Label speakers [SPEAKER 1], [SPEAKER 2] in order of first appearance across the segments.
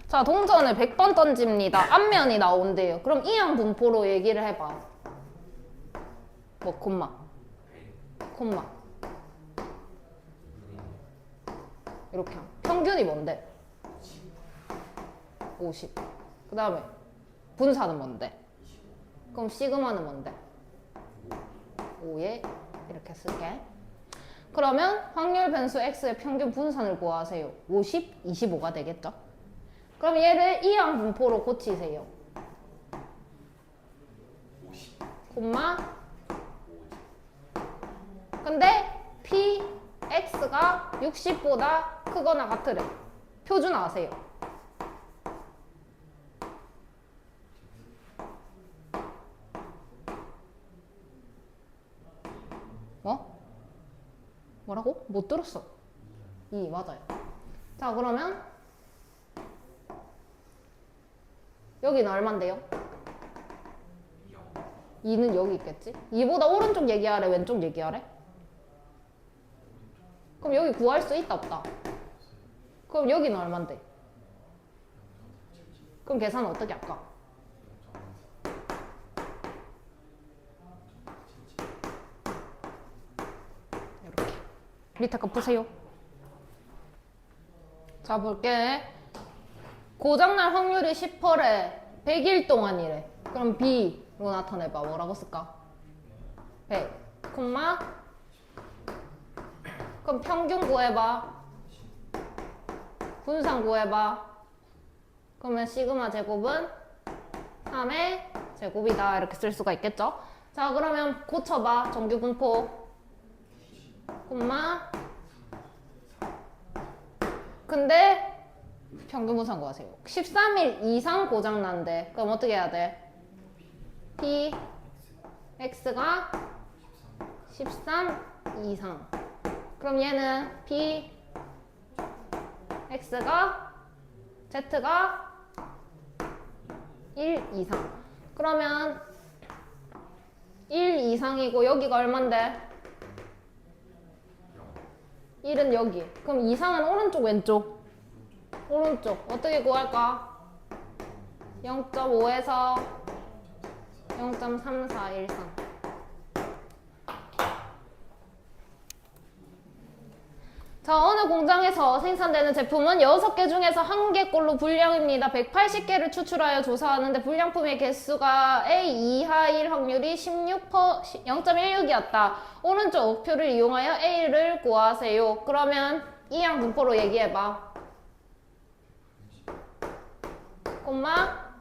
[SPEAKER 1] 자, 동전을 100번 던집니다. 앞면이 나온대요. 그럼 이항 분포로 얘기를 해봐. 뭐, 콤마. 이렇게 하면. 평균이 뭔데? 50. 그 다음에 분사는 뭔데? 그럼 시그마는 뭔데? 5에 이렇게 쓸게. 그러면 확률 변수 x의 평균 분산을 구하세요. 50, 25가 되겠죠? 그럼 얘를 이항 분포로 고치세요. 콤마. 근데 p, x가 60보다 크거나 같으래. 표준 아세요? 뭐? 뭐라고? 못 들었어. 2 맞아요. 자, 그러면 여기는 얼만데요? 2는 여기 있겠지? 2보다 오른쪽 얘기하래, 왼쪽 얘기하래? 그럼 여기 구할 수 있다, 없다? 그럼 여기는 얼만데? 그럼 계산 어떻게 할까? 이렇게 밑에 거 푸세요. 자, 볼게. 고장날 확률이 10%래. 100일 동안이래. 그럼 B로 나타내봐. 뭐라고 쓸까? 100, 콤마. 그럼 평균 구해봐. 분산 구해봐. 그러면 시그마 제곱은 3의 제곱이다. 이렇게 쓸 수가 있겠죠? 자, 그러면 고쳐봐. 정규 분포. 콤마. 근데 평균 분산 구하세요. 13일 이상 고장난대. 그럼 어떻게 해야 돼? P, X가 13 이상. 그럼 얘는 P, X가, Z가 1 이상. 그러면 1 이상이고 여기가 얼만데? 1은 여기. 그럼 이상은 오른쪽, 왼쪽? 오른쪽. 어떻게 구할까? 0.5에서 0.3413. 자, 어느 공장에서 생산되는 제품은 6개 중에서 1개꼴로 불량입니다. 180개를 추출하여 조사하는데 불량품의 개수가 A 이하일 확률이 0.16이었다. 오른쪽 우표를 이용하여 A를 구하세요. 그러면 이항 분포로 얘기해봐. 콤마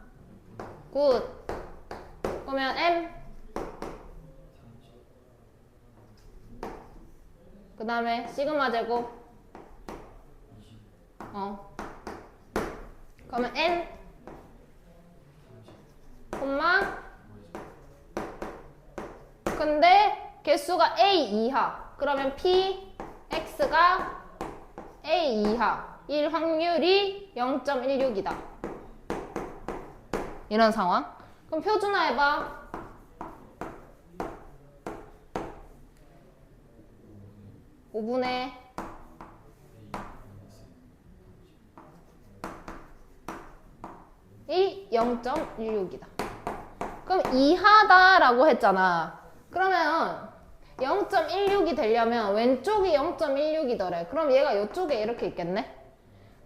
[SPEAKER 1] 굿. 그러면 M 그 다음에 시그마 제곱 그러면 N 콤마 근데 개수가 A 이하 그러면 P X가 A 이하 일 확률이 0.16이다 이런 상황. 그럼 표준화해봐. 5분의 1, 0.16이다. 그럼 이하다라고 했잖아. 그러면 0.16이 되려면 왼쪽이 0.16이더래. 그럼 얘가 이쪽에 이렇게 있겠네?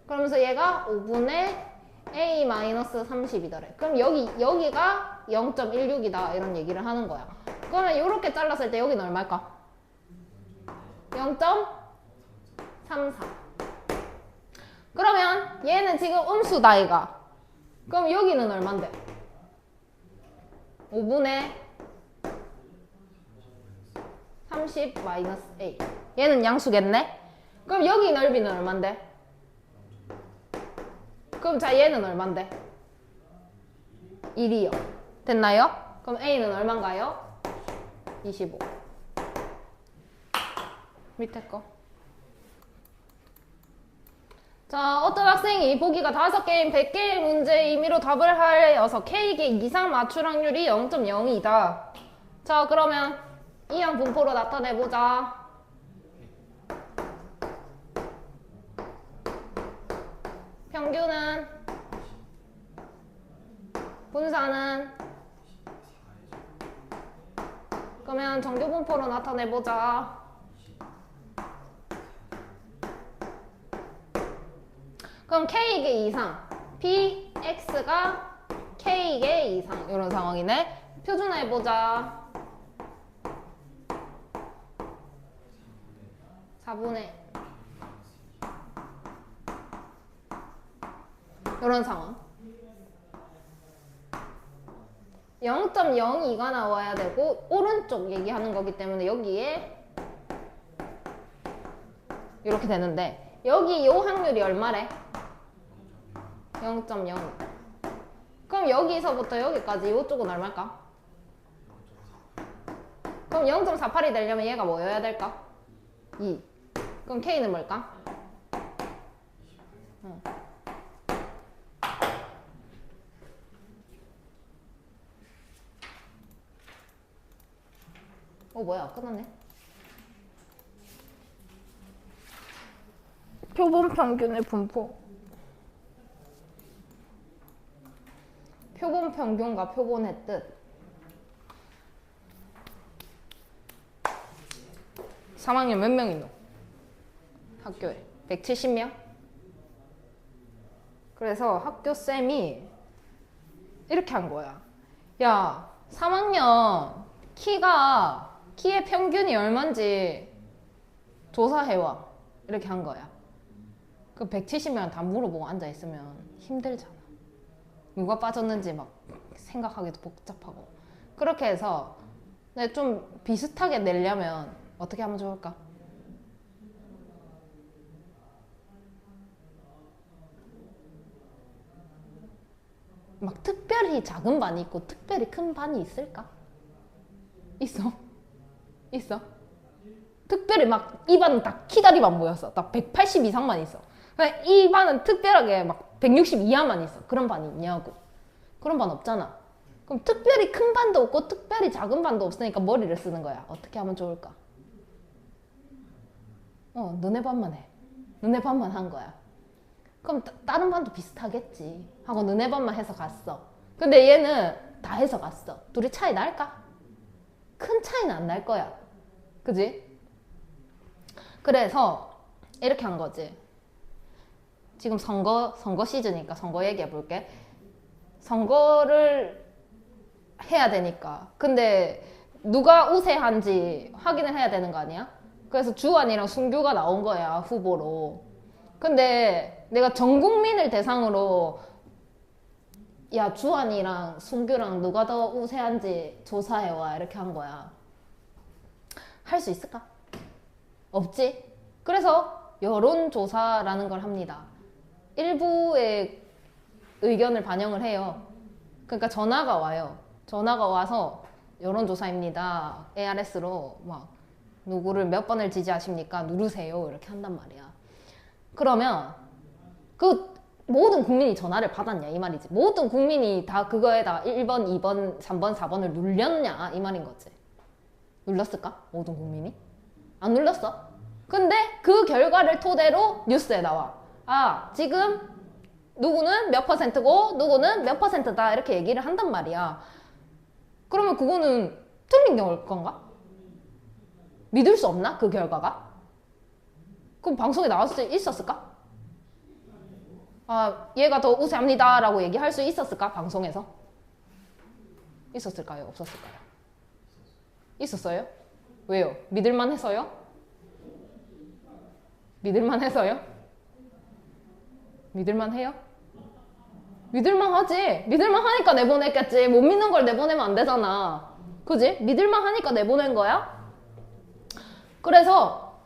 [SPEAKER 1] 그러면서 얘가 5분의 A-30이더래. 그럼 여기가 0.16이다. 이런 얘기를 하는 거야. 그러면 이렇게 잘랐을 때 여기는 얼마일까? 0.34. 그러면 얘는 지금 음수다, 얘가. 그럼 여기는 얼만데? 5분의 30 마이너스 A. 얘는 양수겠네? 그럼 여기 넓이는 얼만데? 그럼 자, 얘는 얼만데? 1이요. 됐나요? 그럼 A는 얼만가요? 25. 밑에 거. 자, 어떤 학생이 보기가 5개인 100개의 문제의 임의로 답을 하여서 K개 이상 맞출 확률이 0.0이다. 자, 그러면 이항 분포로 나타내보자. 평균은 분산은 그러면 정규분포로 나타내보자. 그럼 K개 이상 Px가 K개 이상 이런 상황이네. 표준화해보자. 4분의 이런 상황 0.02가 나와야 되고 오른쪽 얘기하는 거기 때문에 여기에 이렇게 되는데 여기 요 확률이 얼마래? 0.0 그럼 여기서부터 여기까지 이쪽은 얼마일까? 그럼 0.48이 되려면 얘가 뭐여야 될까? 2 그럼 K는 뭘까? 뭐야 끝났네. 표본 평균의 분포. 표본 평균과 표본의 뜻. 3학년 몇 명 있노? 학교에 170명? 그래서 학교쌤이 이렇게 한 거야. 야, 3학년 키의 평균이 얼만지 조사해와. 이렇게 한 거야. 그 170명 다 물어보고 앉아있으면 힘들잖아. 누가 빠졌는지 막 생각하기도 복잡하고. 그렇게 해서 좀 비슷하게 내려면 어떻게 하면 좋을까? 막 특별히 작은 반이 있고 특별히 큰 반이 있을까? 있어? 특별히 막 이 반은 딱 키다리만 모였어. 딱 180 이상만 있어. 이 반은 특별하게 막 160 이하만 있어. 그런 반이 있냐고. 그런 반 없잖아. 그럼 특별히 큰 반도 없고 특별히 작은 반도 없으니까 머리를 쓰는 거야. 어떻게 하면 좋을까? 너네 반만 해. 너네 반만 한 거야. 그럼 다른 반도 비슷하겠지 하고 너네 반만 해서 갔어. 근데 얘는 다 해서 갔어. 둘이 차이 날까? 큰 차이는 안 날 거야. 그지? 그래서 이렇게 한 거지. 지금 선거 시즌이니까 선거 얘기해 볼게. 선거를 해야 되니까. 근데 누가 우세한지 확인을 해야 되는 거 아니야? 그래서 주한이랑 순규가 나온 거야, 후보로. 근데 내가 전 국민을 대상으로 야, 주한이랑 순규랑 누가 더 우세한지 조사해와. 이렇게 한 거야. 할 수 있을까? 없지? 그래서 여론조사라는 걸 합니다. 일부의 의견을 반영을 해요. 그러니까 전화가 와요. 전화가 와서 여론조사입니다. ARS로 막 누구를 몇 번을 지지하십니까? 누르세요. 이렇게 한단 말이야. 그러면 그 모든 국민이 전화를 받았냐 이 말이지. 모든 국민이 다 그거에다 1번, 2번, 3번, 4번을 눌렸냐 이 말인 거지. 눌렀을까? 모든 국민이? 안 눌렀어. 근데 그 결과를 토대로 뉴스에 나와. 아, 지금 누구는 몇 %고 누구는 몇 %다 이렇게 얘기를 한단 말이야. 그러면 그거는 틀린 건가? 믿을 수 없나? 그 결과가? 그럼 방송에 나올 수 있었을까? 아, 얘가 더 우세합니다 라고 얘기할 수 있었을까? 방송에서? 있었을까요? 없었을까요? 있었어요? 왜요? 믿을만 해서요? 믿을만 해서요? 믿을만 해요? 믿을만 하지. 믿을만 하니까 내보냈겠지. 못 믿는 걸 내보내면 안 되잖아. 그지? 믿을만 하니까 내보낸 거야? 그래서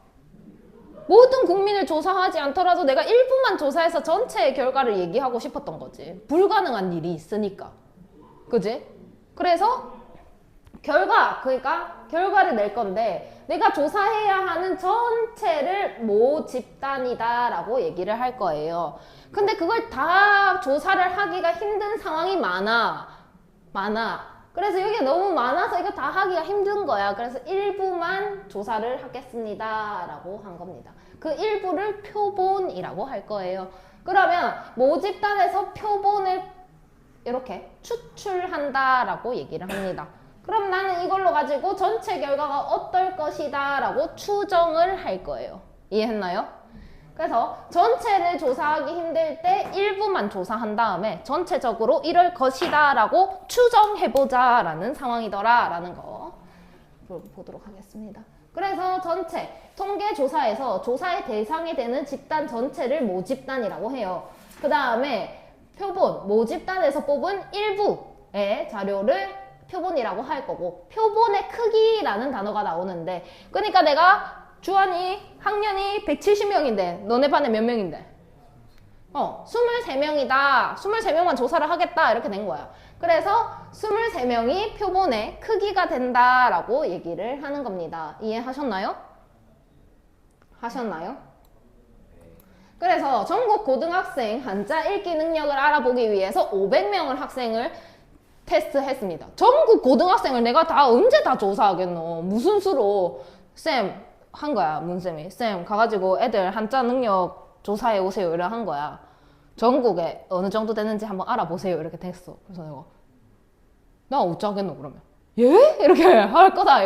[SPEAKER 1] 모든 국민을 조사하지 않더라도 내가 일부만 조사해서 전체의 결과를 얘기하고 싶었던 거지. 불가능한 일이 있으니까. 그지? 그래서 그러니까 결과를 낼 건데 내가 조사해야 하는 전체를 모집단이다 라고 얘기를 할 거예요. 근데 그걸 다 조사를 하기가 힘든 상황이 많아. 그래서 이게 너무 많아서 이거 다 하기가 힘든 거야. 그래서 일부만 조사를 하겠습니다 라고 한 겁니다. 그 일부를 표본이라고 할 거예요. 그러면 모집단에서 표본을 이렇게 추출한다라고 얘기를 합니다. 그럼 나는 이걸로 가지고 전체 결과가 어떨 것이다 라고 추정을 할 거예요. 이해했나요? 그래서 전체를 조사하기 힘들 때 일부만 조사한 다음에 전체적으로 이럴 것이다 라고 추정해보자 라는 상황이더라 라는 거 보도록 하겠습니다. 그래서 전체, 통계조사에서 조사의 대상이 되는 집단 전체를 모집단이라고 해요. 그 다음에 표본, 모집단에서 뽑은 일부의 자료를 표본이라고 할 거고, 표본의 크기라는 단어가 나오는데, 그러니까 내가 주한이 학년이 170명인데 너네 반에 몇 명인데? 23명이다. 23명만 조사를 하겠다. 이렇게 된 거야. 그래서 23명이 표본의 크기가 된다라고 얘기를 하는 겁니다. 이해하셨나요? 하셨나요? 그래서 전국 고등학생 한자 읽기 능력을 알아보기 위해서 500명을 학생을 테스트했습니다. 전국 고등학생을 내가 다 언제 다 조사하겠노? 무슨 수로? 쌤 한 거야. 문쌤이. 쌤 가가지고 애들 한자 능력 조사해 오세요. 이래 한 거야. 전국에 어느 정도 되는지 한번 알아보세요. 이렇게 됐어. 그래서 내가 나 어쩌겠노 그러면. 예? 이렇게 할 거다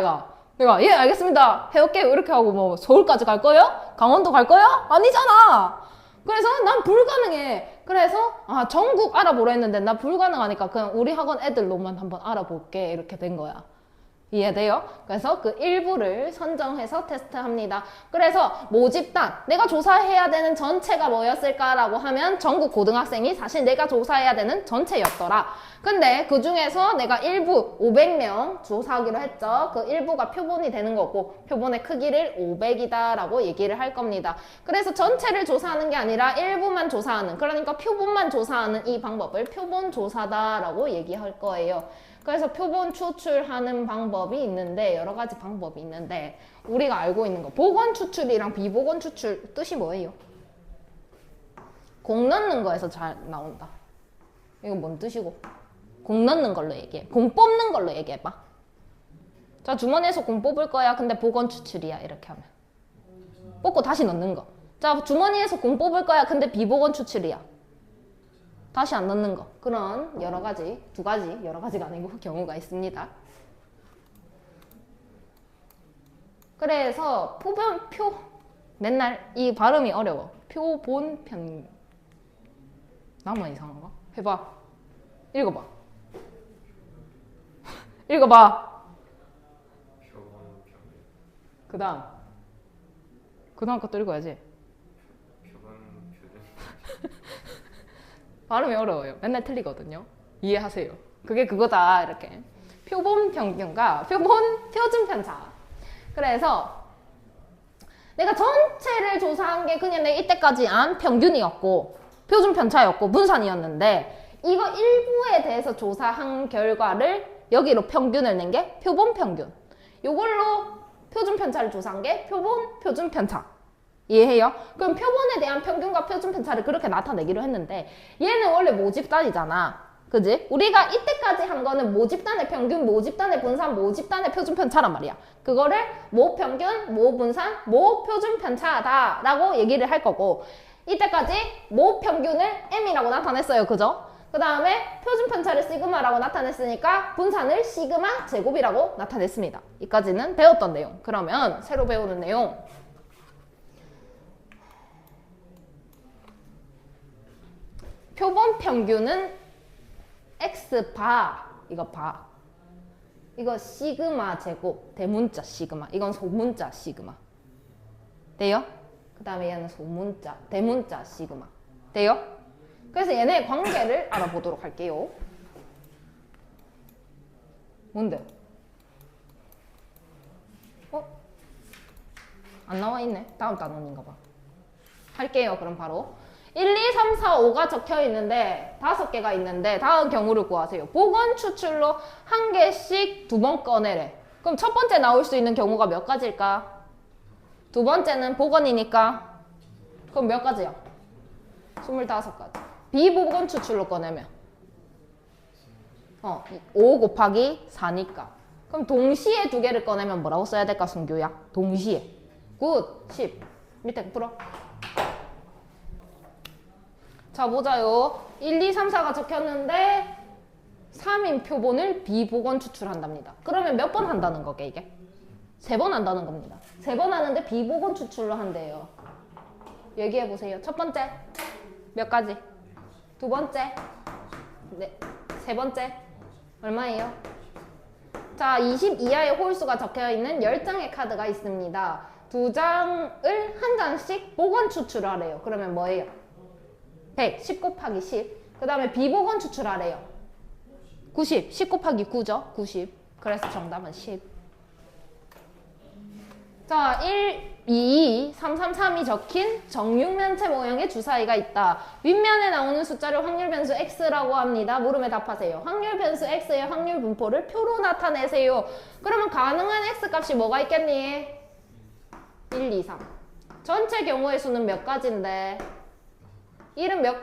[SPEAKER 1] 내가 예 알겠습니다. 해올게요. 이렇게 하고 뭐 서울까지 갈 거예요? 강원도 갈 거예요? 아니잖아. 그래서 난 불가능해. 그래서 전국 알아보라 했는데 나 불가능하니까 그냥 우리 학원 애들로만 한번 알아볼게. 이렇게 된 거야. 이해돼요? 그래서 그 일부를 선정해서 테스트합니다. 그래서 모집단, 내가 조사해야 되는 전체가 뭐였을까라고 하면 전국 고등학생이 사실 내가 조사해야 되는 전체였더라. 근데 그 중에서 내가 일부 500명 조사하기로 했죠. 그 일부가 표본이 되는 거고 표본의 크기를 500이다 라고 얘기를 할 겁니다. 그래서 전체를 조사하는 게 아니라 일부만 조사하는, 그러니까 표본만 조사하는 이 방법을 표본 조사다 라고 얘기할 거예요. 그래서 표본 추출하는 방법이 있는데, 여러 가지 방법이 있는데, 우리가 알고 있는 거 복원 추출이랑 비복원 추출 뜻이 뭐예요? 공 넣는 거에서 잘 나온다. 이거 뭔 뜻이고? 공 넣는 걸로 얘기해. 공 뽑는 걸로 얘기해봐. 자, 주머니에서 공 뽑을 거야. 근데 복원 추출이야. 이렇게 하면 뽑고 다시 넣는 거. 자, 주머니에서 공 뽑을 거야. 근데 비복원 추출이야. 다시 안 넣는 거. 그런 여러 가지, 두 가지, 여러 가지가 아니고 경우가 있습니다. 그래서 맨날 이 발음이 어려워. 표본편, 나만 이상한가? 해봐. 읽어봐. 읽어봐. 그 다음 것도 읽어야지. 발음이 어려워요. 맨날 틀리거든요. 이해하세요. 그게 그거다. 이렇게. 표본 평균과 표준 편차. 그래서 내가 전체를 조사한 게 그냥 내 이때까지 안 평균이었고 표준 편차였고 분산이었는데, 이거 일부에 대해서 조사한 결과를 여기로 평균을 낸 게 표본 평균. 이걸로 표준 편차를 조사한 게 표준 편차. 이해해요? 그럼 표본에 대한 평균과 표준 편차를 그렇게 나타내기로 했는데, 얘는 원래 모집단이잖아. 그지? 우리가 이때까지 한 거는 모집단의 평균, 모집단의 분산, 모집단의 표준 편차란 말이야. 그거를 모평균, 모분산, 모표준 편차다 라고 얘기를 할 거고, 이때까지 모평균을 M이라고 나타냈어요. 그죠? 그 다음에 표준 편차를 시그마라고 나타냈으니까 분산을 시그마 제곱이라고 나타냈습니다. 여기까지는 배웠던 내용. 그러면 새로 배우는 내용. 표본 평균은 X바, 이거 시그마 제곱, 대문자 시그마, 이건 소문자 시그마. 돼요? 그 다음에 얘는 소문자, 대문자 시그마. 돼요? 그래서 얘네 관계를 알아보도록 할게요. 뭔데? 안 나와 있네. 다음 단원인가 봐. 할게요. 그럼 바로. 1, 2, 3, 4, 5가 적혀 있는데 5개가 있는데 다음 경우를 구하세요. 복원 추출로 한 개씩 2번 꺼내래. 그럼 첫 번째 나올 수 있는 경우가 몇 가지일까? 두 번째는 복원이니까 그럼 몇 가지야? 25가지. 비복원 추출로 꺼내면 5 곱하기 4니까. 그럼 동시에 2개를 꺼내면 뭐라고 써야 될까, 순교야? 동시에. 굿. 10. 밑에 풀어. 자, 보자요. 1, 2, 3, 4가 적혔는데 3인 표본을 비보건 추출한답니다. 그러면 몇 번 한다는 거게 이게? 3번 한다는 겁니다. 3번 하는데 비보건 추출로 한대요. 얘기해보세요. 첫 번째 몇 가지? 두 번째 네, 세 번째 얼마예요? 자, 20 이하의 홀수가 적혀있는 10장의 카드가 있습니다. 2장을 한 장씩 보건 추출하래요. 그러면 뭐예요? 100, 10 곱하기 10. 그 다음에 비보건 추출하래요. 90, 10 곱하기 9죠? 90. 그래서 정답은 10. 자, 1, 2, 3, 3, 3이 적힌 정육면체 모형의 주사위가 있다. 윗면에 나오는 숫자를 확률 변수 x라고 합니다. 물음에 답하세요. 확률 변수 x의 확률 분포를 표로 나타내세요. 그러면 가능한 x 값이 뭐가 있겠니? 1, 2, 3. 전체 경우의 수는 몇 가지인데? 1은 몇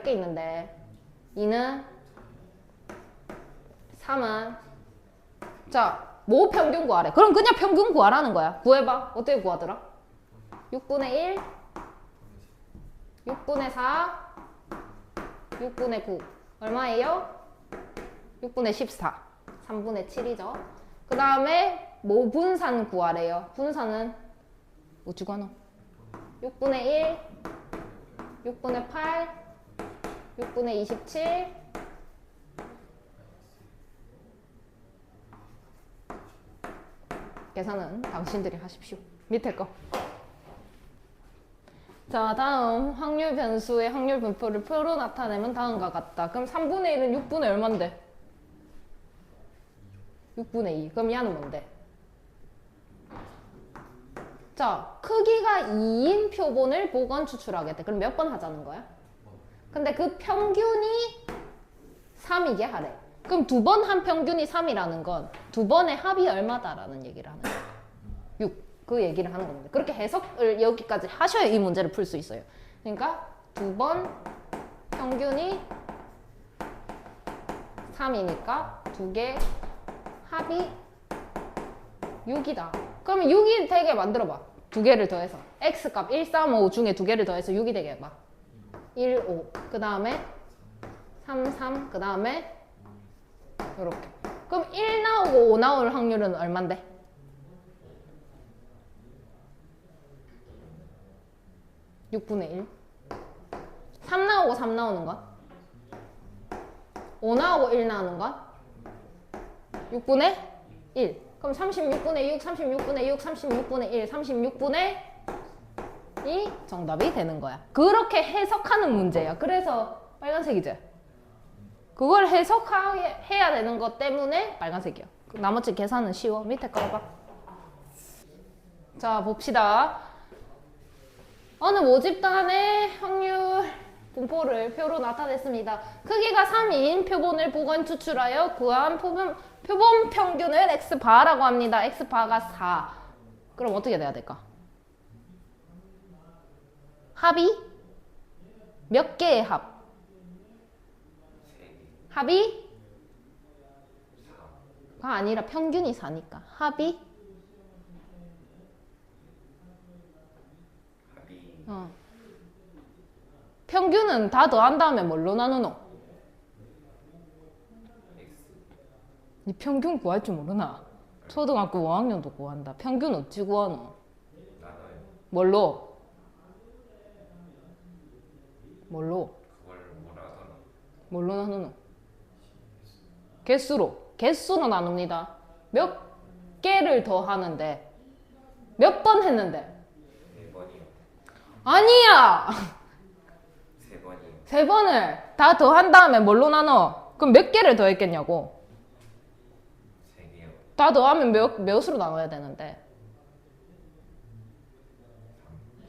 [SPEAKER 1] 개 있는데? 2는? 3은? 자, 뭐 평균 구하래? 그럼 그냥 평균 구하라는 거야. 구해봐. 어떻게 구하더라? 6분의 1, 6분의 4, 6분의 9. 얼마예요? 6분의 14. 3분의 7이죠. 그 다음에 뭐 분산 구하래요. 분산은 어찌 구하노? 6분의 1, 6분의 8, 6분의 27, 계산은 당신들이 하십시오. 밑에 거. 자, 다음 확률 변수의 확률 분포를 표로 나타내면 다음과 같다. 그럼 3분의 1은 6분의 얼만데? 6분의 2. 그럼 얘는 뭔데? 자, 크기가 2인 표본을 보건 추출하겠대. 그럼 몇 번 하자는 거야? 근데 그 평균이 3이게 하래. 그럼 2번 한 평균이 3이라는 건 2번의 합이 얼마다라는 얘기를 하는 거야. 6. 그 얘기를 하는 겁니다. 그렇게 해석을 여기까지 하셔야 이 문제를 풀 수 있어요. 그러니까 2번 평균이 3이니까 2개 합이 6이다. 그러면 6이 되게 만들어봐. 2개를 더해서. x값 1, 3, 5 중에 2개를 더해서 6이 되게 해봐. 1, 5. 그 다음에 3, 3. 그 다음에 이렇게. 그럼 1 나오고 5 나올 확률은 얼만데? 6분의 1. 3 나오고 3 나오는 건? 5 나오고 1 나오는 건? 6분의 1. 그럼 36분의 6, 36분의 6, 36분의 1, 36분의 2 정답이 되는 거야. 그렇게 해석하는 문제야. 그래서 빨간색이지? 그걸 해석해야 되는 것 때문에 빨간색이야. 나머지 계산은 쉬워. 밑에 거 해봐. 자, 봅시다. 어느 모집단의 확률 분포를 표로 나타냈습니다. 크기가 3인 표본을 보건 추출하여 구한 표본 평균을 x바라고 합니다. x바가 4. 그럼 어떻게 돼야 될까? 합이 몇 개의 합? 합이? 가 아니라 평균이 4니까. 합이? 평균은 다 더한 다음에 뭘로 나누노? 니 평균 구할 줄 모르나? 초등학교 5학년도 구한다. 평균 어찌 구하노? 뭘로? 뭘로? 뭘로 나누노? 개수로. 개수로 나눕니다. 몇 개를 더 하는데 몇 번 했는데?
[SPEAKER 2] 4번이요.
[SPEAKER 1] 아니야!
[SPEAKER 2] 3번이요.
[SPEAKER 1] 3번을 다 더한 다음에 뭘로 나눠? 그럼 몇 개를 더 했겠냐고?
[SPEAKER 2] 3개요.
[SPEAKER 1] 다 더하면 몇으로 나눠야 되는데?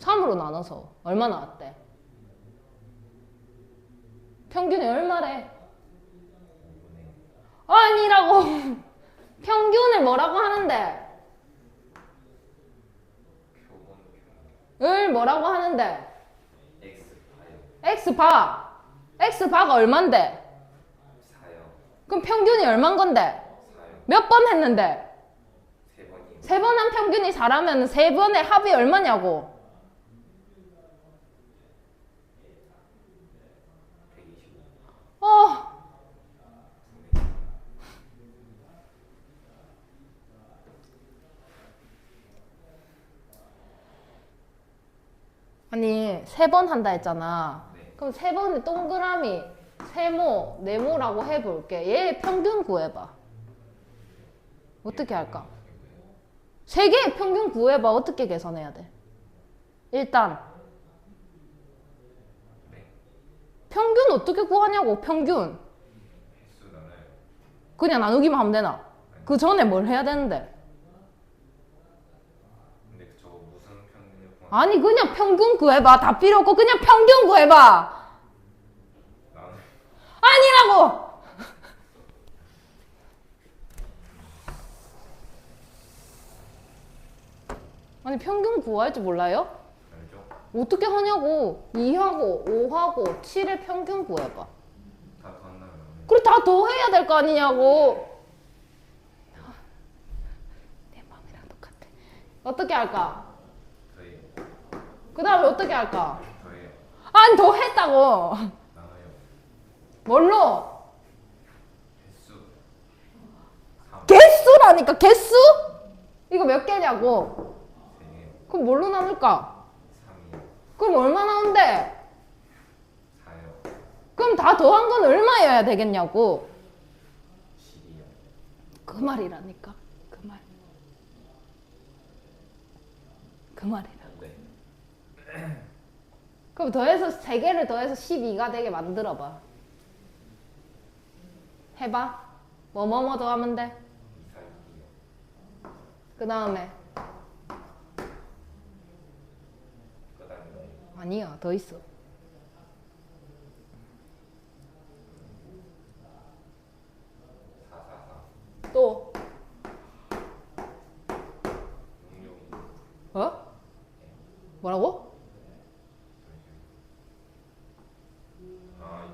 [SPEAKER 1] 3으로 나눠서 얼마 나왔대? 평균이 얼마래? 아니라고! 평균을 뭐라고 하는데? 을 뭐라고 하는데? x바. x바가 얼만데?
[SPEAKER 2] 4요.
[SPEAKER 1] 그럼 평균이 얼만 건데?
[SPEAKER 2] 4요.
[SPEAKER 1] 몇 번 했는데?
[SPEAKER 2] 3번이요.
[SPEAKER 1] 3번 한 평균이 4라면 3번의 합이 얼마냐고?
[SPEAKER 2] 125.
[SPEAKER 1] 어, 세 번 한다 했잖아.
[SPEAKER 2] 네.
[SPEAKER 1] 그럼 세 번에 동그라미 세모, 네모라고 해볼게. 얘 평균 구해봐. 어떻게 할까? 세 개의 평균 구해봐. 어떻게 계산해야 돼? 일단
[SPEAKER 2] 네.
[SPEAKER 1] 평균 어떻게 구하냐고. 평균
[SPEAKER 2] 횟수 나눠요.
[SPEAKER 1] 그냥 나누기만 하면 되나? 그 전에 뭘 해야 되는데?
[SPEAKER 2] 근데 저거 무슨 평균을 구하는
[SPEAKER 1] 아니 그냥 평균 구해봐. 다 필요 없고 그냥 평균 구해봐.
[SPEAKER 2] 나눠요?
[SPEAKER 1] 아니라고! 아니 평균 구할 줄 몰라요?
[SPEAKER 2] 알죠?
[SPEAKER 1] 어떻게 하냐고. 2하고 5하고 7의 평균 구해봐.
[SPEAKER 2] 다 더한다면 나눠요.
[SPEAKER 1] 그래 다 더해야 될 거 아니냐고. 내 마음이랑 똑같아. 어떻게 할까?
[SPEAKER 2] 저희
[SPEAKER 1] 그 다음에 어떻게 할까?
[SPEAKER 2] 저희
[SPEAKER 1] 아니 더했다고.
[SPEAKER 2] 나눠요.
[SPEAKER 1] 뭘로?
[SPEAKER 2] 횟수 3.
[SPEAKER 1] 개수라니까. 개수? 이거 몇 개냐고.
[SPEAKER 2] 3개요.
[SPEAKER 1] 그럼 뭘로 나눌까?
[SPEAKER 2] 3이요.
[SPEAKER 1] 그럼 얼마 나온대?
[SPEAKER 2] 4요.
[SPEAKER 1] 그럼 다 더한 건 얼마여야 되겠냐고.
[SPEAKER 2] 10이요.
[SPEAKER 1] 그 말이라니까. 그 말. 그 말이라.
[SPEAKER 2] 네.
[SPEAKER 1] 그럼 더해서 3개를 더해서 12가 되게 만들어봐. 해봐. 뭐뭐뭐 더하면 돼.
[SPEAKER 2] 2, 4, 6이요.
[SPEAKER 1] 그 다음에
[SPEAKER 2] 그 다음에
[SPEAKER 1] 아니야 더 있어.
[SPEAKER 2] 4, 4, 4.
[SPEAKER 1] 또
[SPEAKER 2] 6, 6, 6.
[SPEAKER 1] 어? 뭐라고?
[SPEAKER 2] 아, 6,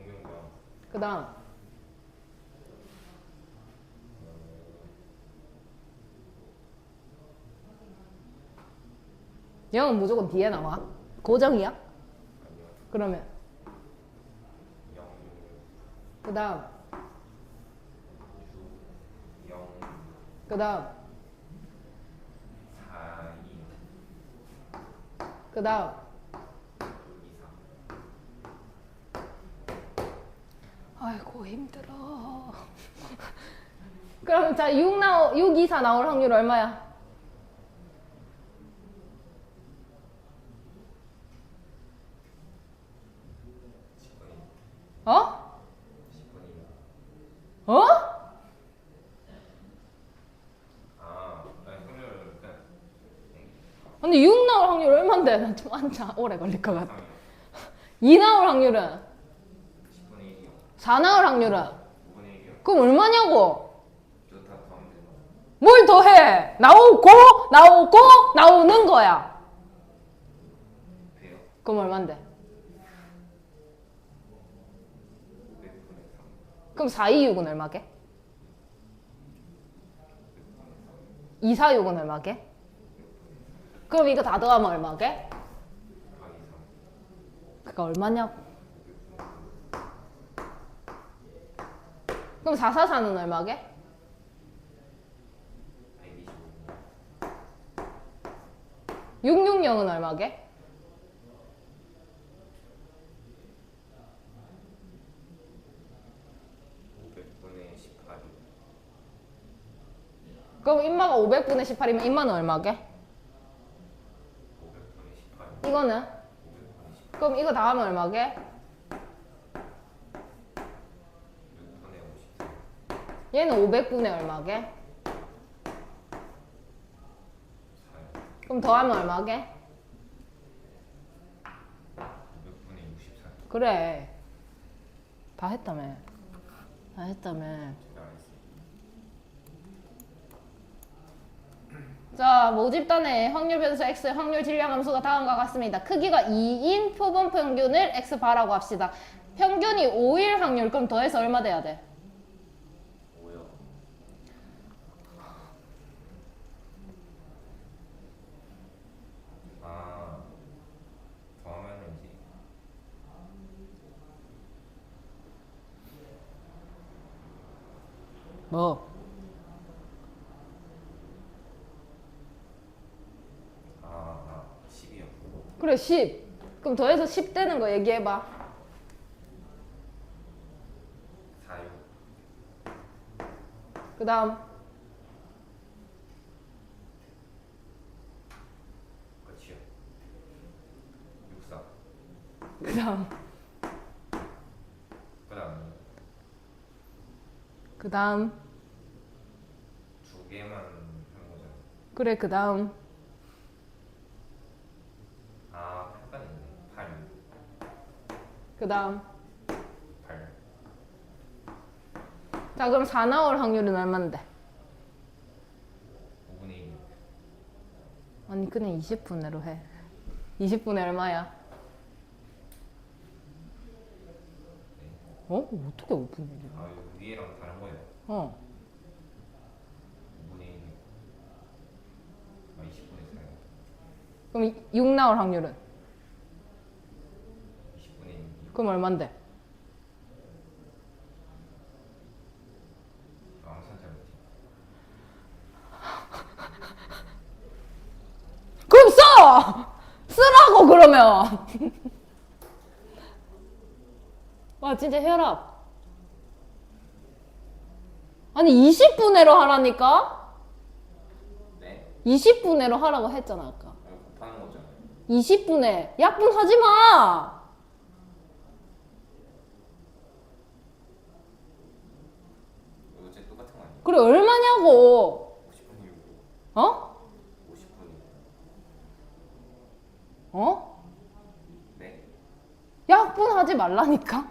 [SPEAKER 2] 6, 0.
[SPEAKER 1] 그 다음 영은 무조건 뒤에 나와. 고정이야?
[SPEAKER 2] 아니요.
[SPEAKER 1] 그러면
[SPEAKER 2] 0, 6,
[SPEAKER 1] 그 다음
[SPEAKER 2] 6, 0,
[SPEAKER 1] 그 다음
[SPEAKER 2] 4, 2,
[SPEAKER 1] 그 다음
[SPEAKER 2] 6, 2, 3.
[SPEAKER 1] 아이고 힘들어. 그럼 자 6 2, 4 나올 확률 얼마야?
[SPEAKER 2] 10분이.
[SPEAKER 1] 어?
[SPEAKER 2] 10분이.
[SPEAKER 1] 어?
[SPEAKER 2] 아니, 확률 그냥
[SPEAKER 1] 근데 6 나올 확률 얼만데? 나 좀 앉아. 오래 걸릴 것 같아.
[SPEAKER 2] 3이요.
[SPEAKER 1] 2 나올 확률은?
[SPEAKER 2] 10분의 1이요.
[SPEAKER 1] 4 나올 확률은?
[SPEAKER 2] 5분의 1이요.
[SPEAKER 1] 그럼 얼마냐고?
[SPEAKER 2] 이거 다 더하면 되나?
[SPEAKER 1] 뭘 더해? 나오고 나오고 나오는 거야.
[SPEAKER 2] 돼요?
[SPEAKER 1] 그럼 얼만데?
[SPEAKER 2] 500분의 3.
[SPEAKER 1] 그럼 4, 2, 6은 얼마게? 2, 4, 6은 얼마게? 그럼 이거 다 더하면 얼마게?
[SPEAKER 2] 곱하기 3.
[SPEAKER 1] 그니까 얼마냐고. 그럼 4, 4, 4는 얼마게?
[SPEAKER 2] 125.
[SPEAKER 1] 6, 6, 0은 얼마게?
[SPEAKER 2] 500분의 18이.
[SPEAKER 1] 그럼 인마가 500분의 18이면 인마는 얼마게?
[SPEAKER 2] 500분의 18.
[SPEAKER 1] 이거는?
[SPEAKER 2] 500분의 18.
[SPEAKER 1] 그럼 이거 다 하면 얼마게?
[SPEAKER 2] 6분의 54.
[SPEAKER 1] 얘는 500분의 얼마게?
[SPEAKER 2] 4요.
[SPEAKER 1] 그럼 더하면 얼마게?
[SPEAKER 2] 500분의 64.
[SPEAKER 1] 그래. 다 했다며. 다 했다며.
[SPEAKER 2] 제가 안 했어요.
[SPEAKER 1] 자, 모집단의 확률 변수 x의 확률 질량 함수가 다음과 같습니다. 크기가 2인 표본 평균을 x 바라고 합시다. 평균이 5일 확률, 그럼 더해서 얼마 돼야 돼?
[SPEAKER 2] 5요. 더하면 이제
[SPEAKER 1] 뭐?
[SPEAKER 2] 10이요.
[SPEAKER 1] 그래 10. 그럼 더해서 10 되는 거 얘기해봐.
[SPEAKER 2] 4, 6,
[SPEAKER 1] 그 다음
[SPEAKER 2] 끝이요. 6, 4.
[SPEAKER 1] 그 다음
[SPEAKER 2] 그 다음
[SPEAKER 1] 그 다음
[SPEAKER 2] 두 개만 한 거잖아.
[SPEAKER 1] 그래 그 다음
[SPEAKER 2] 아, 8까지 있네. 8,
[SPEAKER 1] 그 다음
[SPEAKER 2] 8.
[SPEAKER 1] 자 그럼 4 나올 확률은 얼만데?
[SPEAKER 2] 5분의 1.
[SPEAKER 1] 아니 그냥 20분으로 해. 20분에 얼마야? 어? 어떻게 5분이야?
[SPEAKER 2] 아, 이거 위에랑 다른 거예요.
[SPEAKER 1] 어
[SPEAKER 2] 5분의 1. 아, 20분의 4.
[SPEAKER 1] 그럼 6 나올 확률은?
[SPEAKER 2] 20분의 1.
[SPEAKER 1] 그럼 얼만데?
[SPEAKER 2] 아, 항상 잘 못해.
[SPEAKER 1] 그럼 써! 쓰라고 그러면! 와 진짜 혈압. 아니 20분의로 하라니까?
[SPEAKER 2] 네?
[SPEAKER 1] 20분의로 하라고 했잖아 아까.
[SPEAKER 2] 이거 곱하는 거잖아요.
[SPEAKER 1] 20분의 약분 하지 마!
[SPEAKER 2] 이거 제 똑같은 거 아니에요?
[SPEAKER 1] 그래 얼마냐고!
[SPEAKER 2] 50분이 6.
[SPEAKER 1] 어?
[SPEAKER 2] 50분이.
[SPEAKER 1] 어?
[SPEAKER 2] 네?
[SPEAKER 1] 약분 하지 말라니까?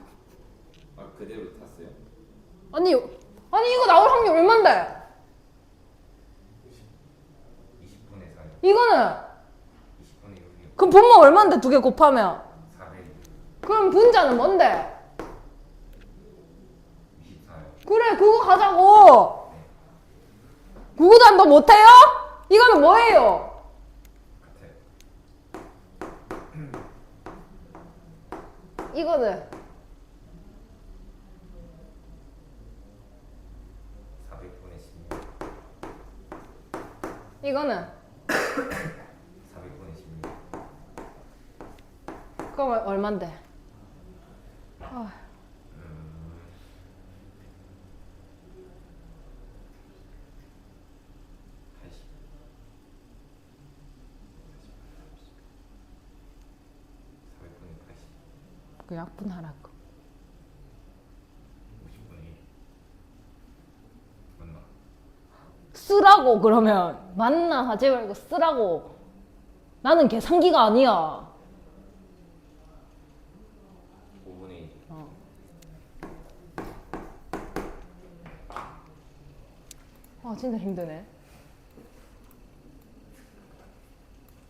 [SPEAKER 2] 아, 그대로 탔어요?
[SPEAKER 1] 아니 이거 나올 확률 얼만데?
[SPEAKER 2] 20분의 4요.
[SPEAKER 1] 이거는
[SPEAKER 2] 20분의 6이요.
[SPEAKER 1] 그럼 분모 얼만데 두 개 곱하면?
[SPEAKER 2] 400.
[SPEAKER 1] 그럼 분자는 뭔데?
[SPEAKER 2] 24요.
[SPEAKER 1] 그래 그거 가자고. 구구단 너 못해요? 이거는 뭐예요?
[SPEAKER 2] 같아요.
[SPEAKER 1] 이거는
[SPEAKER 2] 400분의 16.
[SPEAKER 1] 이거는
[SPEAKER 2] 400분의 16.
[SPEAKER 1] 그럼 얼만데? 아,
[SPEAKER 2] 80.
[SPEAKER 1] 그 약분 하라고.
[SPEAKER 2] 50분의 1. 맞나?
[SPEAKER 1] 쓰라고 그러면 맞나 하지 말고 쓰라고. 나는 계산기가 아니야.
[SPEAKER 2] 5분의 1.
[SPEAKER 1] 아 진짜 힘드네.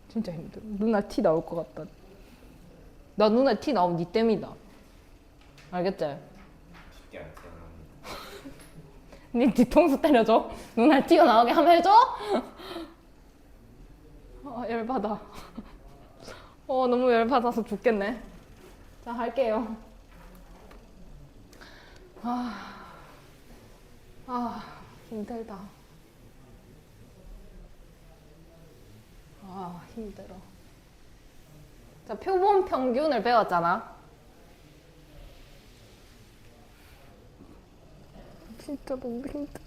[SPEAKER 1] 진짜 힘들어. 눈알 티 나올 것 같다. 나 눈알 티 나오면 니 땜이다. 알겠지?
[SPEAKER 2] 쉽게 안 태어납니다.
[SPEAKER 1] 니 뒤통수 때려줘. 눈알 티가 나오게 하면 해줘? 아 열받아. 너무 열받아서 죽겠네. 자 할게요. 힘들다. 힘들어. 자, 표본 평균을 배웠잖아. 진짜 너무 힘들다.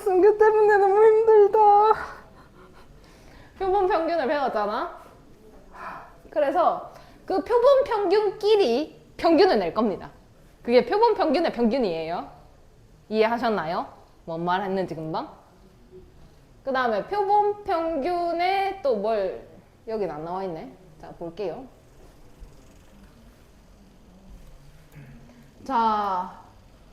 [SPEAKER 1] 승규 때문에 너무 힘들다. 표본 평균을 배웠잖아. 그래서 그 표본 평균끼리 평균을 낼 겁니다. 그게 표본 평균의 평균이에요. 이해하셨나요? 뭔 말 했는지 금방? 그 다음에 표본 평균에 또 뭘 여긴 안 나와 있네. 자 볼게요. 자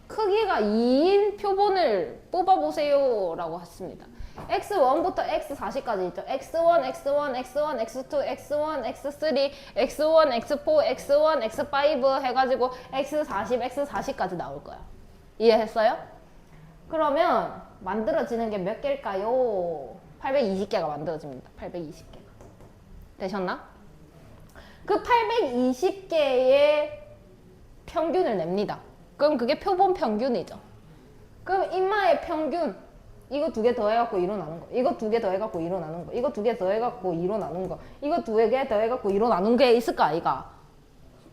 [SPEAKER 1] 크기가 2인 표본을 뽑아보세요 라고 했습니다. x1부터 x40까지 있죠. x1, x1, x1, x2, x1, x3, x1, x4, x1, x5 해가지고 x40, x40까지 나올 거야. 이해했어요? 그러면 만들어지는 게 몇 개일까요? 820개가 만들어집니다. 820개. 되셨나? 그 820개의 평균을 냅니다. 그럼 그게 표본 평균이죠. 그럼 인마의 평균 이거 두 개 더해갖고 2로 나눈 거. 이거 두 개 더해갖고 2로 나눈 거. 이거 두 개 더해갖고 2로 나눈 거. 이거 두 개 더해갖고 2로 나눈 게 있을까 아이가?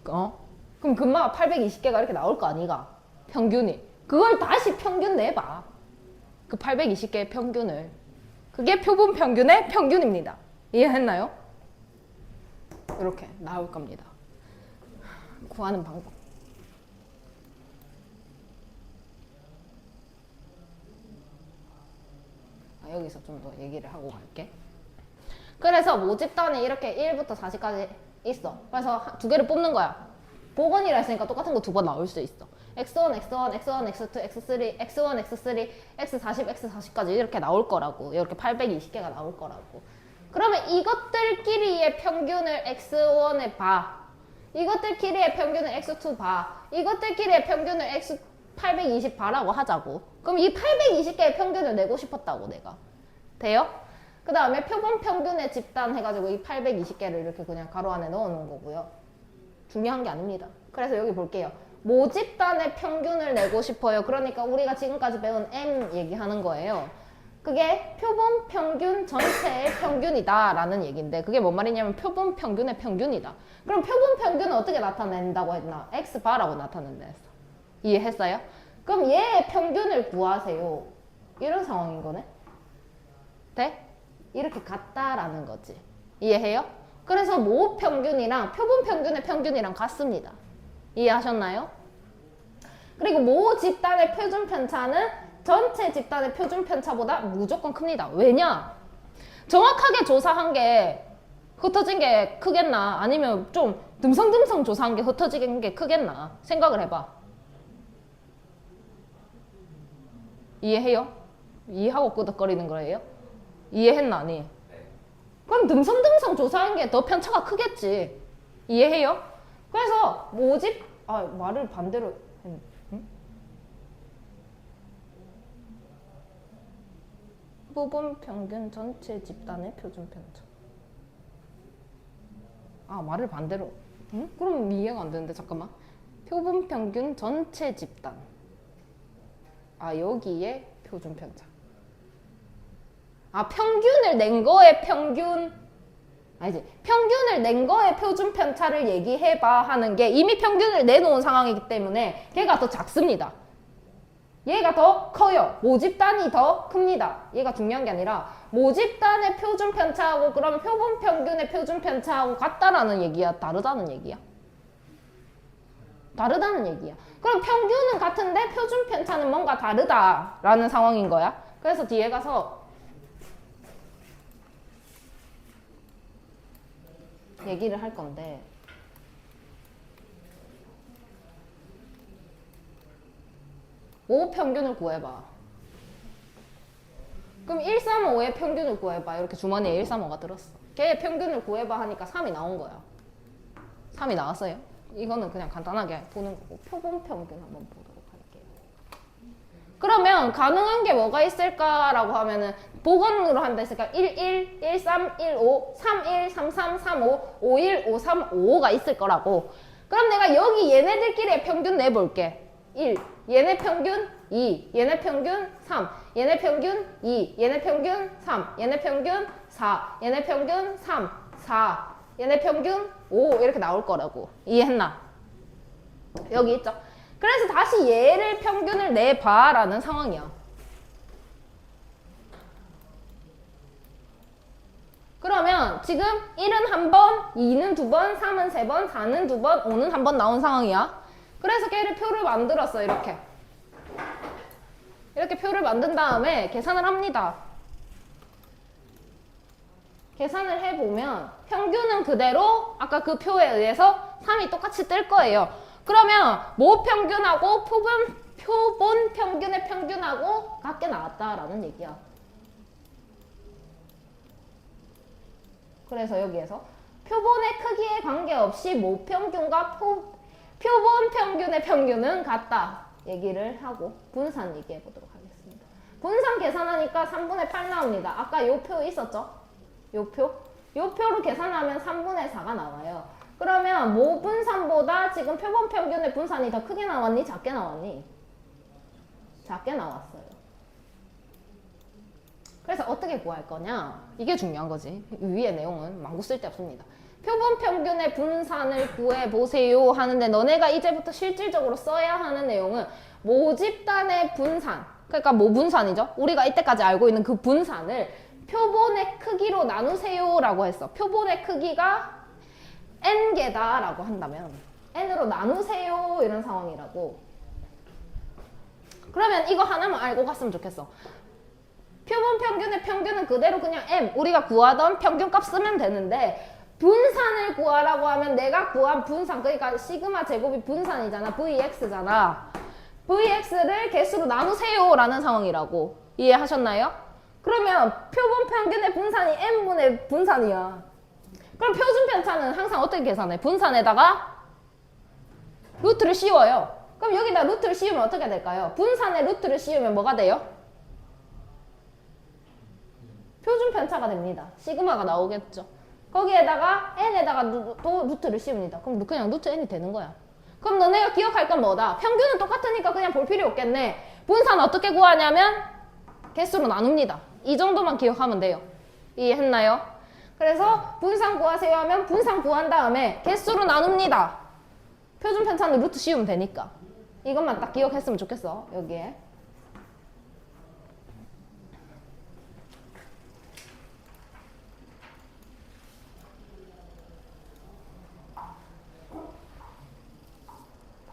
[SPEAKER 1] 그럼 금방 820개가 이렇게 나올 거 아니가? 평균이. 그걸 다시 평균 내봐. 그 820개의 평균을. 그게 표본 평균의 평균입니다. 이해했나요? 이렇게 나올 겁니다. 구하는 방법. 여기서 좀 더 얘기를 하고 갈게. 그래서 모집단이 이렇게 1부터 40까지 있어. 그래서 두 개를 뽑는 거야. 복원이라 했으니까 똑같은 거 두 번 나올 수 있어. x1, x1, x1, x2, x3, x1, x3, x40, x40까지 이렇게 나올 거라고. 이렇게 820개가 나올 거라고. 그러면 이것들끼리의 평균을 x1에 봐. 이것들끼리의 평균을 x2 봐. 이것들끼리의 평균을 x820 봐라고 하자고. 그럼 이 820개의 평균을 내고 싶었다고 내가. 돼요? 그 다음에 표본 평균의 집단 해가지고 이 820개를 이렇게 그냥 가로 안에 넣어 놓은 거고요. 중요한 게 아닙니다. 그래서 여기 볼게요. 모집단의 평균을 내고 싶어요. 그러니까 우리가 지금까지 배운 M 얘기하는 거예요. 그게 표본 평균 전체의 평균이다 라는 얘기인데 그게 뭔 말이냐면 표본 평균의 평균이다. 그럼 표본 평균은 어떻게 나타낸다고 했나? X바라고 나타낸다 했어. 이해했어요? 그럼 얘의 평균을 구하세요. 이런 상황인 거네. 돼? 이렇게 같다라는 거지. 이해해요? 그래서 모 평균이랑 표본 평균의 평균이랑 같습니다. 이해하셨나요? 그리고 모 집단의 표준 편차는 전체 집단의 표준 편차보다 무조건 큽니다. 왜냐? 정확하게 조사한 게 흩어진 게 크겠나? 아니면 좀 듬성듬성 조사한 게 흩어진 게 크겠나? 생각을 해봐. 이해해요? 이해하고 끄덕거리는 거예요? 이해했나? 아니?
[SPEAKER 2] 네.
[SPEAKER 1] 그럼 듬성듬성 조사한 게 더 편차가 크겠지. 이해해요? 그래서 모집 말을 반대로 응? 표본 평균 전체 집단의 표준 편차. 말을 반대로. 응? 그럼 이해가 안 되는데 잠깐만. 표본 평균 전체 집단. 여기에 표준 편차. 평균을 낸 거에 평균. 아니지. 평균을 낸 거에 표준 편차를 얘기해봐 하는 게 이미 평균을 내놓은 상황이기 때문에 걔가 더 작습니다. 얘가 더 커요. 모집단이 더 큽니다. 얘가 중요한 게 아니라 모집단의 표준 편차하고 그러면 표본 평균의 표준 편차하고 같다라는 얘기야? 다르다는 얘기야? 다르다는 얘기야. 그럼 평균은 같은데 표준 편차는 뭔가 다르다라는 상황인 거야. 그래서 뒤에 가서 얘기를 할 건데 모 평균을 구해봐. 그럼 135의 평균을 구해봐. 이렇게 주머니에 135가 들었어. 걔의 평균을 구해봐 하니까 3이 나온 거야. 3이 나왔어요. 이거는 그냥 간단하게 보는 거고 표본 평균 한번 보도록 할게요. 그러면 가능한 게 뭐가 있을까라고 하면은 복원으로 한다 했으니까 11, 13, 15, 31, 33, 35, 51, 53, 55가 있을 거라고. 그럼 내가 여기 얘네들끼리의 평균 내볼게. 1, 얘네 평균 2, 얘네 평균 3, 얘네 평균 2, 얘네 평균 3, 얘네 평균 4, 얘네 평균 3, 4, 얘네 평균 5 이렇게 나올 거라고. 이해했나? 여기 있죠? 그래서 다시 얘를 평균을 내봐 라는 상황이야. 그러면 지금 1은 한 번, 2는 두 번, 3은 세 번, 4는 두 번, 5는 한 번 나온 상황이야. 그래서 걔를 표를 만들었어. 이렇게 표를 만든 다음에 계산을 합니다. 계산을 해보면 평균은 그대로 아까 그 표에 의해서 3이 똑같이 뜰 거예요. 그러면 모 평균하고 표본 평균의 평균하고 같게 나왔다라는 얘기야. 그래서 여기에서 표본의 크기에 관계없이 모 평균과 표본 평균의 평균은 같다 얘기를 하고 분산 얘기해 보도록 하겠습니다. 분산 계산하니까 3분의 8 나옵니다. 아까 요 표 있었죠? 요 표로 계산하면 3분의 4가 나와요. 그러면 모 분산보다 지금 표본 평균의 분산이 더 크게 나왔니? 작게 나왔니? 작게 나왔어요. 그래서 어떻게 구할 거냐? 이게 중요한 거지. 위의 내용은 망구 쓸데없습니다. 표본 평균의 분산을 구해보세요 하는데 너네가 이제부터 실질적으로 써야 하는 내용은 모집단의 분산, 그러니까 뭐 분산이죠? 우리가 이때까지 알고 있는 그 분산을 표본의 크기로 나누세요 라고 했어. 표본의 크기가 n개다 라고 한다면 n으로 나누세요 이런 상황이라고. 그러면 이거 하나만 알고 갔으면 좋겠어. 표본 평균의 평균은 그대로 그냥 m, 우리가 구하던 평균값 쓰면 되는데 분산을 구하라고 하면 내가 구한 분산, 그러니까 시그마 제곱이 분산이잖아. vx잖아. vx를 개수로 나누세요 라는 상황이라고. 이해하셨나요? 그러면 표본 평균의 분산이 n분의 분산이야. 그럼 표준 편차는 항상 어떻게 계산해? 분산에다가 루트를 씌워요. 그럼 여기다 루트를 씌우면 어떻게 될까요? 분산에 루트를 씌우면 뭐가 돼요? 표준 편차가 됩니다. 시그마가 나오겠죠. 거기에다가 n에다가 또 루트를 씌웁니다. 그럼 그냥 루트 n이 되는 거야. 그럼 너네가 기억할 건 뭐다? 평균은 똑같으니까 그냥 볼 필요 없겠네. 분산 어떻게 구하냐면 개수로 나눕니다. 이 정도만 기억하면 돼요. 이해했나요? 그래서 분산 구하세요 하면 분산 구한 다음에 개수로 나눕니다. 표준 편차는 루트 씌우면 되니까. 이것만 딱 기억했으면 좋겠어. 여기에.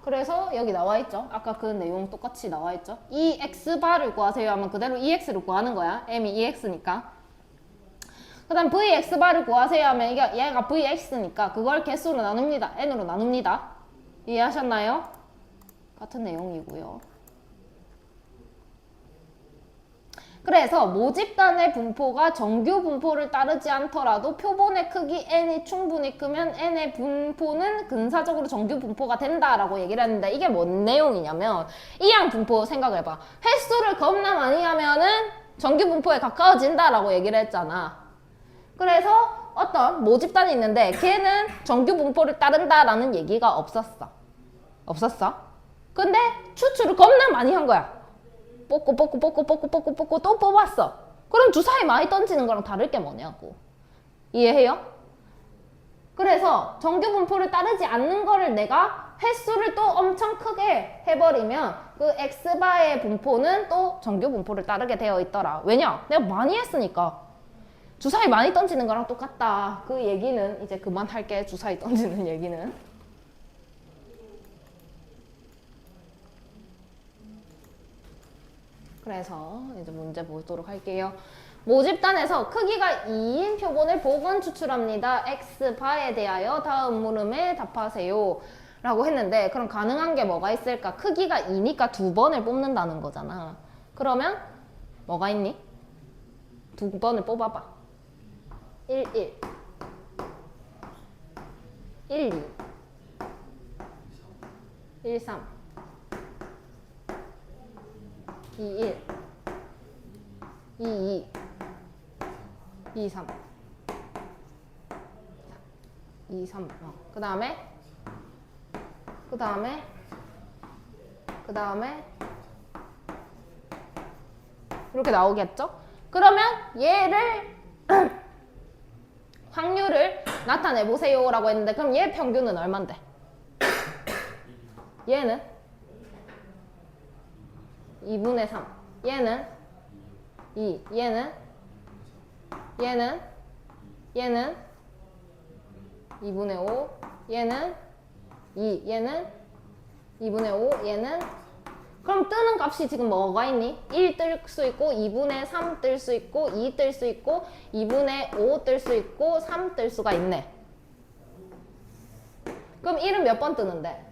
[SPEAKER 1] 그래서 여기 나와 있죠. 아까 그 내용 똑같이 나와 있죠. 이 x바를 구하세요 하면 그대로 ex를 구하는 거야. m이 ex니까. 그 다음 vx바를 구하세요 하면 이게 얘가 vx니까 그걸 개수로 나눕니다. n으로 나눕니다. 이해하셨나요? 같은 내용이고요. 그래서 모집단의 분포가 정규 분포를 따르지 않더라도 표본의 크기 n이 충분히 크면 n의 분포는 근사적으로 정규 분포가 된다라고 얘기를 했는데 이게 뭔 내용이냐면 이항 분포 생각해봐. 횟수를 겁나 많이 하면은 정규 분포에 가까워진다라고 얘기를 했잖아. 그래서 어떤 모집단이 있는데 걔는 정규 분포를 따른다라는 얘기가 없었어. 근데 추출을 겁나 많이 한 거야. 뽑고 또 뽑았어. 그럼 주사위 많이 던지는 거랑 다를 게 뭐냐고. 이해해요? 그래서 정규 분포를 따르지 않는 거를 내가 횟수를 또 엄청 크게 해버리면 그 x바의 분포는 또 정규 분포를 따르게 되어 있더라. 왜냐? 내가 많이 했으니까. 주사위 많이 던지는 거랑 똑같다. 그 얘기는 이제 그만할게. 주사위 던지는 얘기는. 그래서 이제 문제 보도록 할게요. 모집단에서 크기가 2인 표본을 복원 추출합니다. x바에 대하여 다음 물음에 답하세요. 라고 했는데 그럼 가능한 게 뭐가 있을까? 크기가 2니까 2번을 뽑는다는 거잖아. 그러면 뭐가 있니? 2번을 뽑아봐. 1, 1 1, 2 1, 3 2, 1 2, 2 2, 3 2, 3 그 다음에 이렇게 나오겠죠? 그러면 얘를 확률을 나타내 보세요 라고 했는데 그럼 얘 평균은 얼만데? 얘는 2분의 3 얘는 2 얘는 2분의 5 얘는 2 얘는 2분의 5 얘는 그럼 뜨는 값이 지금 뭐가 있니? 1 뜰 수 있고 2분의 3 뜰 수 있고 2 뜰 수 있고 2분의 5 뜰 수 있고 3 뜰 수가 있네. 그럼 1은 몇 번 뜨는데?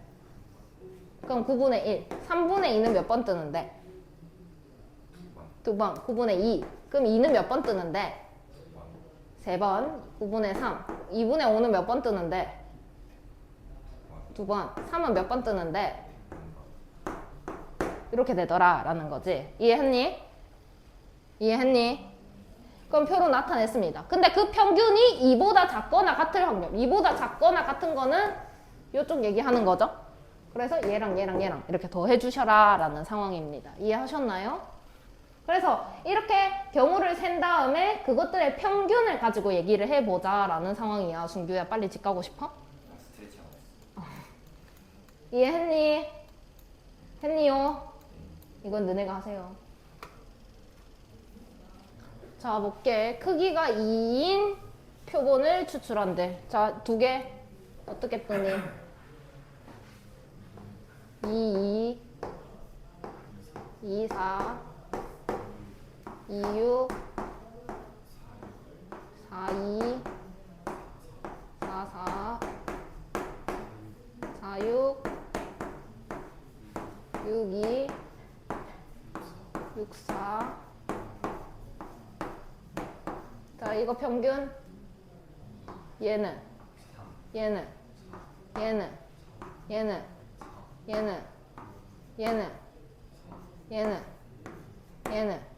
[SPEAKER 1] 그럼 9분의 1 3분의 2는 몇 번 뜨는데? 2번 9분의 2 그럼 2는 몇 번 뜨는데? 3번 9분의 3 2분의 5는 몇 번 뜨는데? 2번 3은 몇 번 뜨는데? 이렇게 되더라 라는 거지. 이해했니? 그럼 표로 나타냈습니다. 근데 그 평균이 2보다 작거나 같을 확률 2보다 작거나 같은 거는 이쪽 얘기하는 거죠. 그래서 얘랑 이렇게 더해 주셔라 라는 상황입니다. 이해하셨나요? 그래서 이렇게 경우를 센 다음에 그것들의 평균을 가지고 얘기를 해보자 라는 상황이야. 순규야, 빨리 집 가고 싶어?
[SPEAKER 2] 스트레칭 하고 있어.
[SPEAKER 1] 이해했니? 했니요? 이건 너네가 하세요. 자, 볼게. 크기가 2인 표본을 추출한대. 자, 두 개. 어떻게 뜨니? 2, 2, 4, 2, 6, 4, 2, 4, 4, 4, 6, 6, 2, 6, 4. 자, 이거 평균. 얘는, 얘는, 얘는, 얘는, 얘는, 얘는, 얘는, 얘는.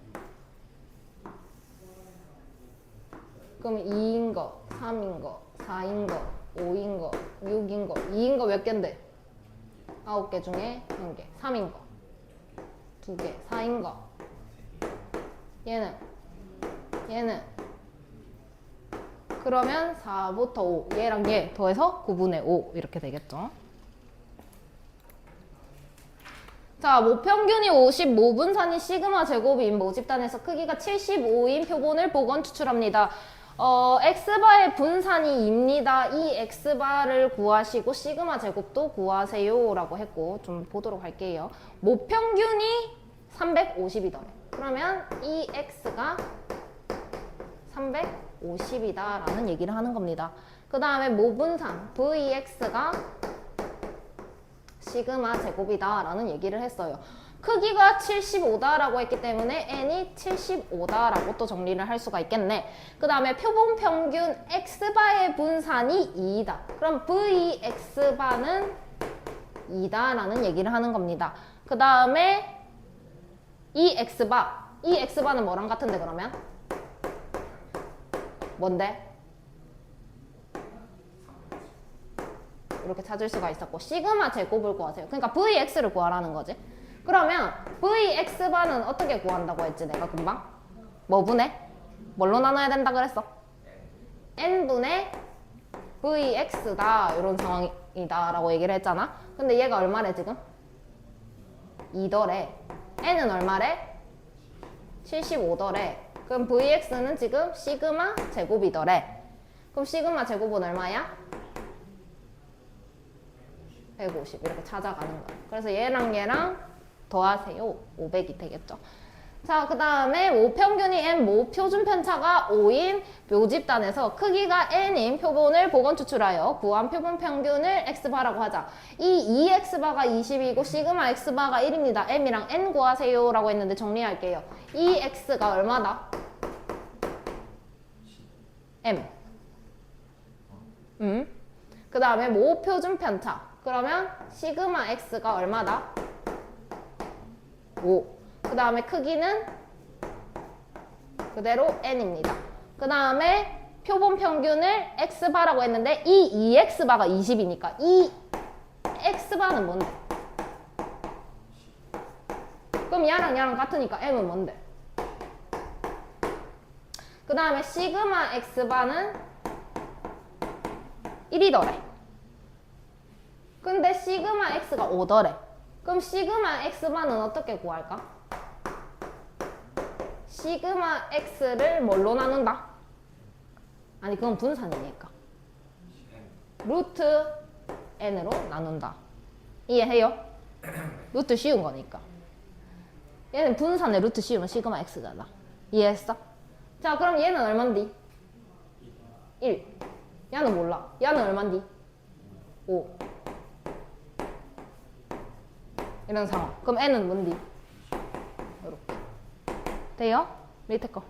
[SPEAKER 1] 그럼 2인 거, 3인 거, 4인 거, 5인 거, 6인 거, 2인 거 몇 개인데? 9개 중에 1개. 3인 거, 2개. 4인 거. 얘는, 얘는. 그러면 4부터 5. 얘랑 얘 더해서 9분의 5 이렇게 되겠죠. 자, 모평균이 50, 모분산이 시그마 제곱인 모집단에서 크기가 75인 표본을 복원 추출합니다. x바의 분산이 입니다. 이 x바를 구하시고 시그마 제곱도 구하세요 라고 했고, 좀 보도록 할게요. 모평균이 350이더래. 그러면 이 x가 350이다 라는 얘기를 하는 겁니다. 그 다음에 모분산 vx가 시그마 제곱이다 라는 얘기를 했어요. 크기가 75다 라고 했기 때문에 n이 75다 라고 또 정리를 할 수가 있겠네. 그 다음에 표본 평균 x바의 분산이 2이다. 그럼 vx바는 2다 라는 얘기를 하는 겁니다. 그 다음에 이 x바는 뭐랑 같은데 그러면? 뭔데? 이렇게 찾을 수가 있었고, 시그마 제곱을 구하세요. 그러니까 vx를 구하라는 거지. 그러면 vx바는 어떻게 구한다고 했지 내가 금방? 뭐분의? 뭘로 나눠야 된다 그랬어? n분의 vx다 이런 상황이다 라고 얘기를 했잖아. 근데 얘가 얼마래 지금? 2더래. n은 얼마래? 75더래. 그럼 vx는 지금 시그마 제곱이더래. 그럼 시그마 제곱은 얼마야? 150 이렇게 찾아가는 거야. 그래서 얘랑 얘랑 더하세요. 500이 되겠죠. 자, 그 다음에 모평균이 n, 모표준 편차가 5인 묘집단에서 크기가 n인 표본을 복원 추출하여 구한 표본 평균을 x바라고 하자. 이 2x바가 20이고 시그마 x바가 1입니다. m이랑 n 구하세요 라고 했는데 정리할게요. 이 x가 얼마다? m. 그 다음에 모표준 편차. 그러면 시그마 x가 얼마다? 5. 그 다음에 크기는 그대로 n입니다. 그 다음에 표본 평균을 x바라고 했는데 이 2x바가 20이니까 이 x바는 뭔데? 그럼 얘랑 같으니까 m은 뭔데? 그 다음에 시그마 x바는 1이더래. 근데 시그마 x가 5더래. 그럼 시그마 x바는 어떻게 구할까? 시그마 x를 뭘로 나눈다? 아니 그건 분산이니까 루트 n으로 나눈다. 이해해요? 루트 씌운 거니까. 얘는 분산에 루트 씌우면 시그마 x잖아. 이해했어? 자, 그럼 얘는 얼만디? 1. 얘는 몰라. 얘는 얼만디? 5. 이런 상황. 그럼 n은 뭔디? 이렇게. 돼요? 밑에 거.